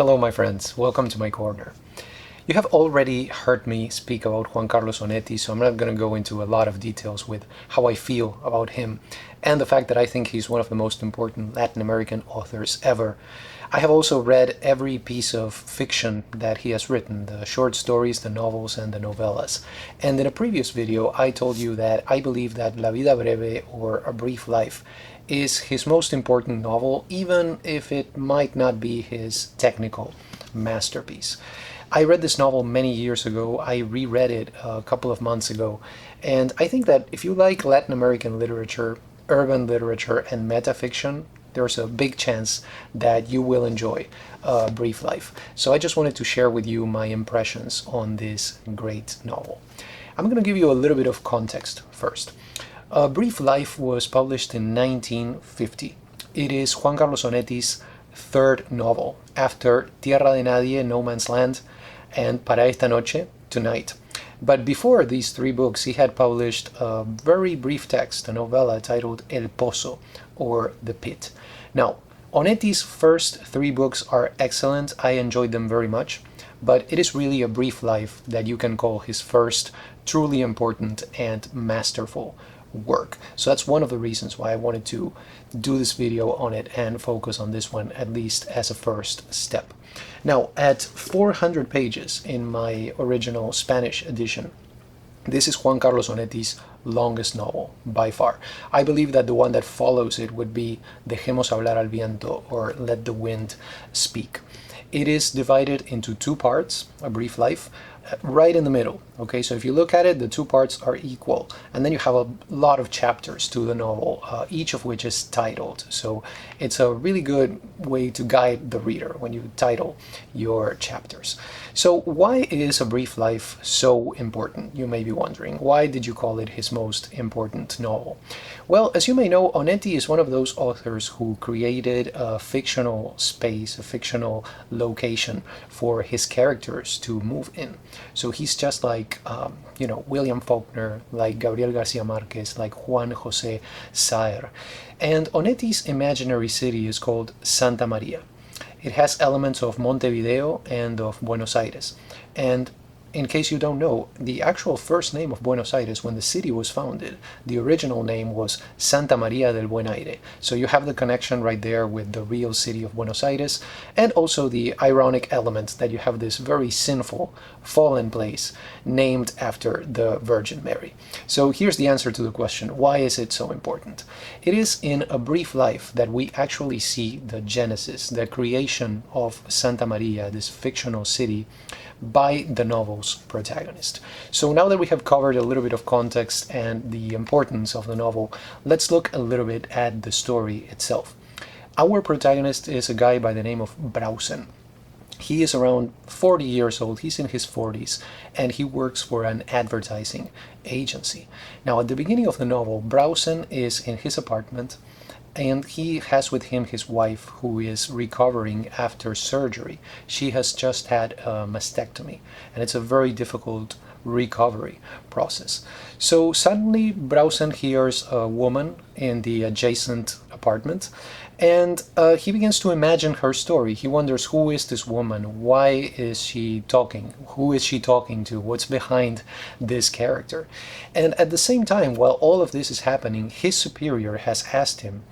Hello, my friends. Welcome to my corner. You have already heard me speak about Juan Carlos Onetti, so I'm not going to go into a lot of details with how I feel about him and the fact that I think he's one of the most important Latin American authors ever. I have also read every piece of fiction that he has written, the short stories, the novels, and the novellas. And in a previous video, I told you that I believe that La Vida Breve, or A Brief Life, is his most important novel, even if it might not be his technical masterpiece. I read this novel many years ago. I reread it a couple of months ago. And I think that if you like Latin American literature, urban literature, and metafiction, there's a big chance that you will enjoy A Brief Life. So I just wanted to share with you my impressions on this great novel. I'm going to give you a little bit of context first. A Brief Life was published in 1950. It is Juan Carlos Onetti's third novel, after Tierra de Nadie, No Man's Land, and Para esta noche, Tonight. But before these three books, he had published a very brief text, a novella titled El Pozo, or The Pit. Now, Onetti's first three books are excellent. I enjoyed them very much, but it is really A Brief Life that you can call his first truly important and masterful work. So that's one of the reasons why I wanted to do this video on it and focus on this one, at least as a first step. Now, at 400 pages in my original Spanish edition, this is Juan Carlos Onetti's longest novel, by far. I believe that the one that follows it would be Dejemos hablar al viento, or Let the Wind Speak. It is divided into two parts, A Brief Life, right in the middle. Okay, so if you look at it, the two parts are equal, and then you have a lot of chapters to the novel, each of which is titled. So it's a really good way to guide the reader when you title your chapters. So why is A Brief Life so important? You may be wondering. Why did you call it his most important novel? Well, as you may know, Onetti is one of those authors who created a fictional space, a fictional location for his characters to move in. So he's just like, William Faulkner, like Gabriel Garcia Marquez, like Juan José Saer. And Onetti's imaginary city is called Santa Maria. It has elements of Montevideo and of Buenos Aires. And in case you don't know, the actual first name of Buenos Aires when the city was founded, the original name was Santa Maria del Buen Aire. So you have the connection right there with the real city of Buenos Aires, and also the ironic element that you have this very sinful, fallen place named after the Virgin Mary. So here's the answer to the question, why is it so important? It is in A Brief Life that we actually see the genesis, the creation of Santa Maria, this fictional city, by the novel's protagonist. So now that we have covered a little bit of context and the importance of the novel, let's look a little bit at the story itself. Our protagonist is a guy by the name of Brausen. He is around 40 years old, he's in his 40s, and he works for an advertising agency. Now, at the beginning of the novel, Brausen is in his apartment, and he has with him his wife, who is recovering after surgery. She has just had a mastectomy, and it's a very difficult recovery process. So suddenly Brausen hears a woman in the adjacent apartment, and he begins to imagine her story. He wonders, who is this woman? Why is she talking? Who is she talking to? What's behind this character? And at the same time, while all of this is happening, his superior has asked him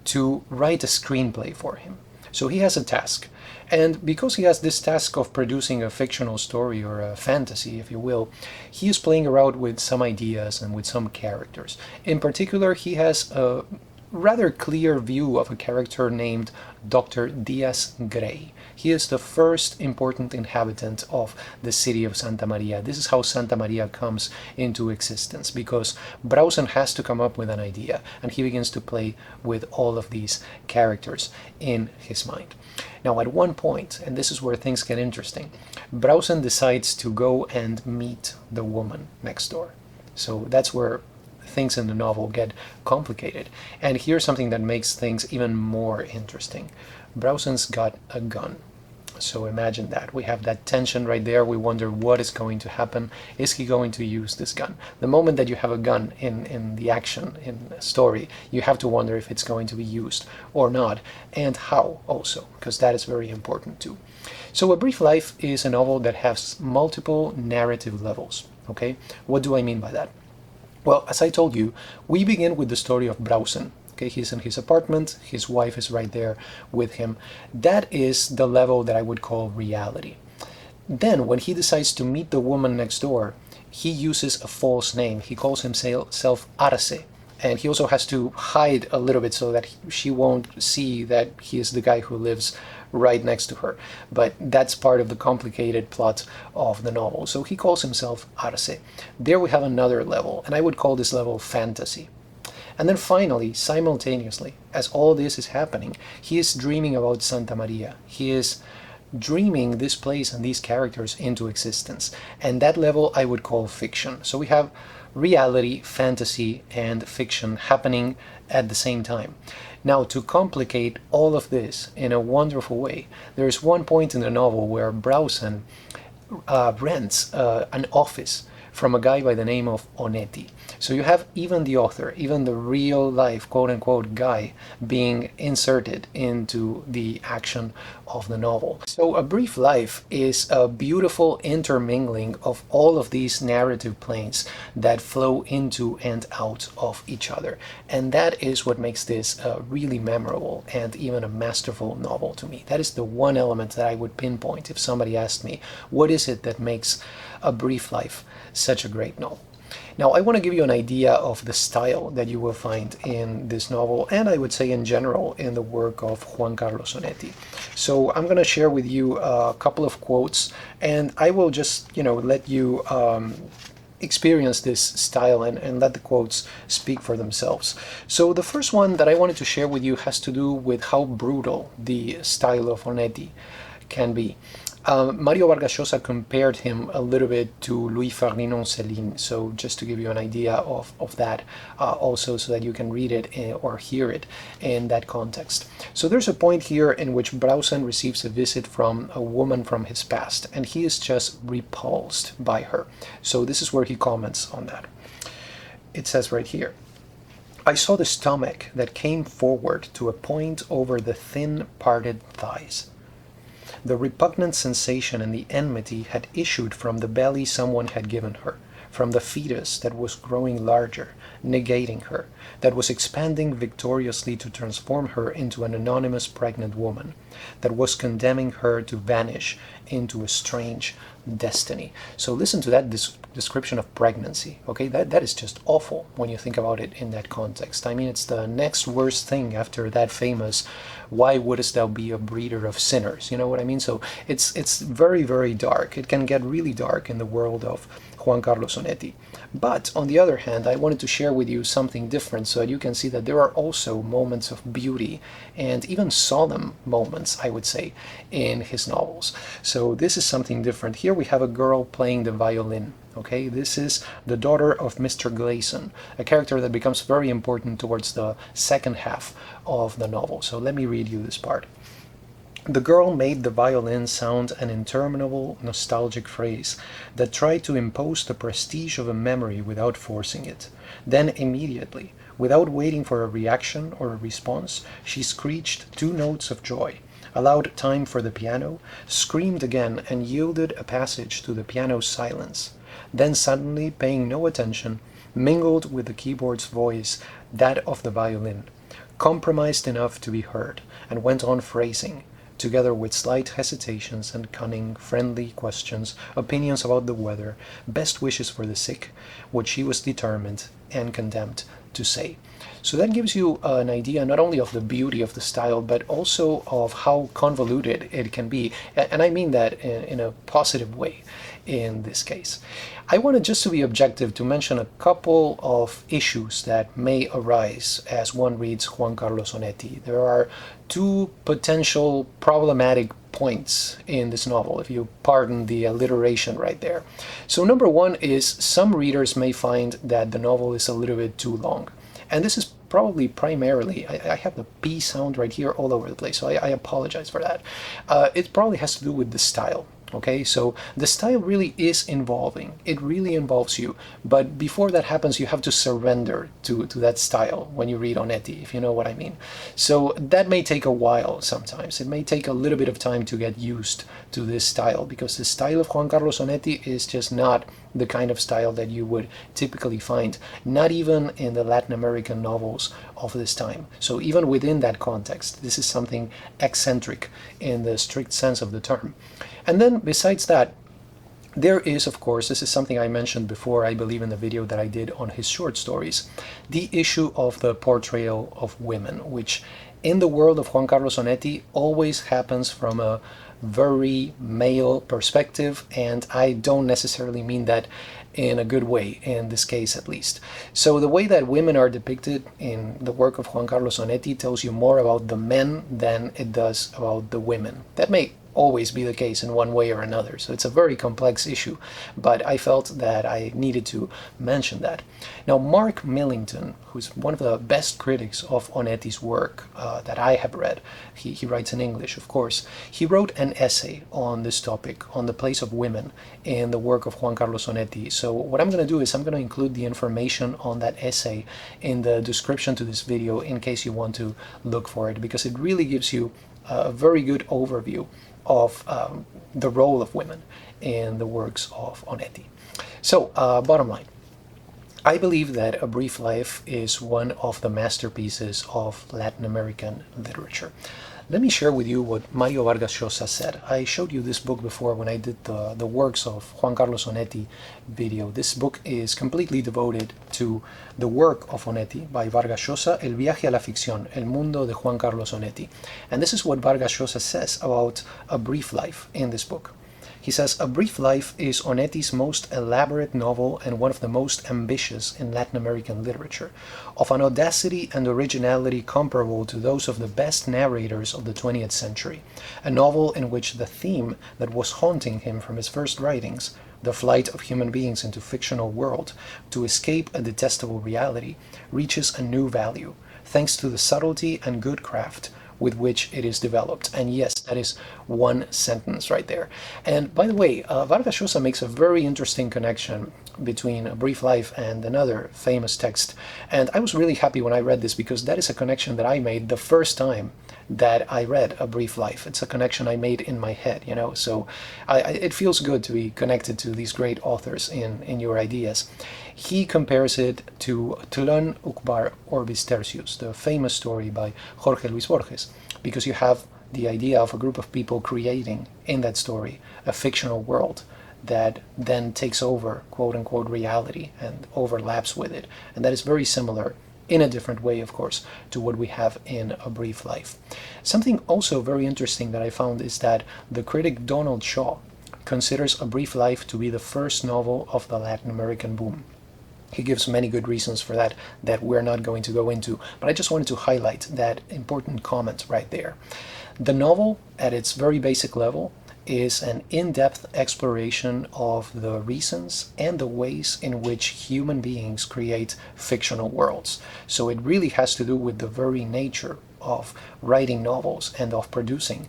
to write a screenplay for him. So he has a task. And because he has this task of producing a fictional story, or a fantasy, if you will, he is playing around with some ideas and with some characters. In particular, he has a rather clear view of a character named Dr. Diaz Gray. He is the first important inhabitant of the city of Santa Maria. This is how Santa Maria comes into existence, because Brausen has to come up with an idea, and he begins to play with all of these characters in his mind. Now, at one point, and this is where things get interesting, Brausen decides to go and meet the woman next door. So that's where things in the novel get complicated. And here's something that makes things even more interesting. Brausen's got a gun. So imagine that. We have that tension right there. We wonder what is going to happen. Is he going to use this gun? The moment that you have a gun in the action, in a story, you have to wonder if it's going to be used or not, and how also, because that is very important too. So A Brief Life is a novel that has multiple narrative levels. Okay, what do I mean by that? Well, as I told you, we begin with the story of Brausen. Okay, he's in his apartment, his wife is right there with him. That is the level that I would call reality. Then, when he decides to meet the woman next door, he uses a false name. He calls himself Arce. And he also has to hide a little bit so that she won't see that he is the guy who lives right next to her. But that's part of the complicated plot of the novel. So he calls himself Arce. There we have another level, and I would call this level fantasy. And then finally, simultaneously, as all this is happening, he is dreaming about Santa Maria. He is dreaming this place and these characters into existence. And that level I would call fiction. So we have reality, fantasy, and fiction happening at the same time. Now, to complicate all of this in a wonderful way, there is one point in the novel where Brausen rents an office from a guy by the name of Onetti. So you have even the author, even the real life quote-unquote guy being inserted into the action of the novel. So A Brief Life is a beautiful intermingling of all of these narrative planes that flow into and out of each other. And that is what makes this really memorable and even a masterful novel to me. That is the one element that I would pinpoint if somebody asked me, what is it that makes A Brief Life such a great novel? Now, I want to give you an idea of the style that you will find in this novel, and I would say in general in the work of Juan Carlos Onetti. So I'm going to share with you a couple of quotes, and I will just, let you experience this style and let the quotes speak for themselves. So the first one that I wanted to share with you has to do with how brutal the style of Onetti can be. Mario Vargas Llosa compared him a little bit to Louis Ferdinand Céline, so just to give you an idea of that also, so that you can read it or hear it in that context. So there's a point here in which Brausen receives a visit from a woman from his past, and he is just repulsed by her. So this is where he comments on that. It says right here, "I saw the stomach that came forward to a point over the thin parted thighs. The repugnant sensation and the enmity had issued from the belly someone had given her, from the fetus that was growing larger, negating her, that was expanding victoriously to transform her into an anonymous pregnant woman, that was condemning her to vanish into a strange destiny." So listen to that description of pregnancy. Okay, that is just awful when you think about it in that context. I mean, it's the next worst thing after that famous "Why wouldst thou be a breeder of sinners?" You know what I mean? So it's very, very dark. It can get really dark in the world of Juan Carlos Onetti. But on the other hand, I wanted to share with you something different so that you can see that there are also moments of beauty and even solemn moments, I would say, in his novels. So this is something different. Here we have a girl playing the violin. Okay, this is the daughter of Mr. Glayson, a character that becomes very important towards the second half of the novel. So let me read you this part. "The girl made the violin sound an interminable nostalgic phrase that tried to impose the prestige of a memory without forcing it. Then immediately, without waiting for a reaction or a response, she screeched two notes of joy, allowed time for the piano, screamed again, and yielded a passage to the piano's silence. Then suddenly, paying no attention, mingled with the keyboard's voice that of the violin, compromised enough to be heard, and went on phrasing, together with slight hesitations and cunning, friendly questions, opinions about the weather, best wishes for the sick, what she was determined and condemned to say." So that gives you an idea not only of the beauty of the style, but also of how convoluted it can be. And I mean that in a positive way in this case. I wanted, just to be objective, to mention a couple of issues that may arise as one reads Juan Carlos Onetti. There are two potential problematic points in this novel, if you pardon the alliteration right there. So number one is, some readers may find that the novel is a little bit too long. And this is probably primarily, I have the P sound right here all over the place, so I apologize for that. It probably has to do with the style. Okay, so the style really is involving. It really involves you. But before that happens, you have to surrender to that style when you read Onetti, if you know what I mean. So that may take a while sometimes. It may take a little bit of time to get used to this style, because the style of Juan Carlos Onetti is just not the kind of style that you would typically find, not even in the Latin American novels of this time. So even within that context, this is something eccentric in the strict sense of the term. And then besides that, there is, of course, this is something I mentioned before, I believe, in the video that I did on his short stories, the issue of the portrayal of women, which in the world of Juan Carlos Onetti always happens from a very male perspective, and I don't necessarily mean that in a good way, in this case at least. So the way that women are depicted in the work of Juan Carlos Onetti tells you more about the men than it does about the women. That may always be the case in one way or another. So it's a very complex issue, but I felt that I needed to mention that. Now, Mark Millington, who's one of the best critics of Onetti's work that I have read, he writes in English, of course, he wrote an essay on this topic, on the place of women in the work of Juan Carlos Onetti. So what I'm going to do is I'm going to include the information on that essay in the description to this video in case you want to look for it, because it really gives you a very good overview of the role of women in the works of Onetti. So, bottom line, I believe that A Brief Life is one of the masterpieces of Latin American literature. Let me share with you what Mario Vargas Llosa said. I showed you this book before when I did the works of Juan Carlos Onetti video. This book is completely devoted to the work of Onetti by Vargas Llosa, El viaje a la ficción, El mundo de Juan Carlos Onetti. And this is what Vargas Llosa says about A Brief Life in this book. He says, A Brief Life is Onetti's most elaborate novel and one of the most ambitious in Latin American literature, of an audacity and originality comparable to those of the best narrators of the 20th century, a novel in which the theme that was haunting him from his first writings, the flight of human beings into fictional world to escape a detestable reality, reaches a new value, thanks to the subtlety and good craft with which it is developed. And yes, that is one sentence right there. And by the way, Vargas Llosa makes a very interesting connection between A Brief Life and another famous text. And I was really happy when I read this, because that is a connection that I made the first time that I read A Brief Life. It's a connection I made in my head, you know, so it feels good to be connected to these great authors in your ideas. He compares it to Tlön Uqbar Orbis Tertius, the famous story by Jorge Luis Borges, because you have the idea of a group of people creating in that story a fictional world that then takes over quote-unquote reality and overlaps with it. And that is very similar, in a different way, of course, to what we have in A Brief Life. Something also very interesting that I found is that the critic Donald Shaw considers A Brief Life to be the first novel of the Latin American boom. He gives many good reasons for that we're not going to go into, but I just wanted to highlight that important comment right there. The novel, at its very basic level, is an in-depth exploration of the reasons and the ways in which human beings create fictional worlds. So it really has to do with the very nature of writing novels and of producing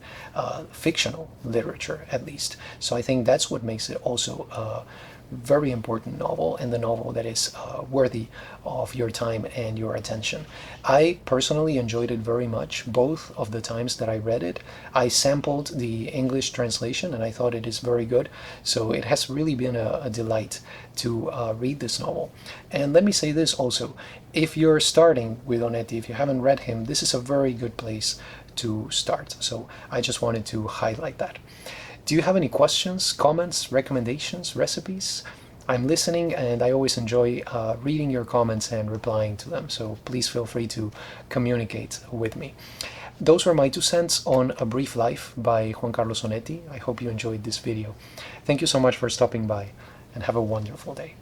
fictional literature, at least. So I think that's what makes it also very important novel, and the novel that is worthy of your time and your attention. I personally enjoyed it very much, both of the times that I read it. I sampled the English translation and I thought it is very good, so it has really been a delight to read this novel. And let me say this also, if you're starting with Onetti, if you haven't read him, this is a very good place to start. So I just wanted to highlight that. Do you have any questions, comments, recommendations, recipes? I'm listening, and I always enjoy reading your comments and replying to them, so please feel free to communicate with me. Those were my 2 cents on A Brief Life by Juan Carlos Onetti. I hope you enjoyed this video. Thank you so much for stopping by, and have a wonderful day.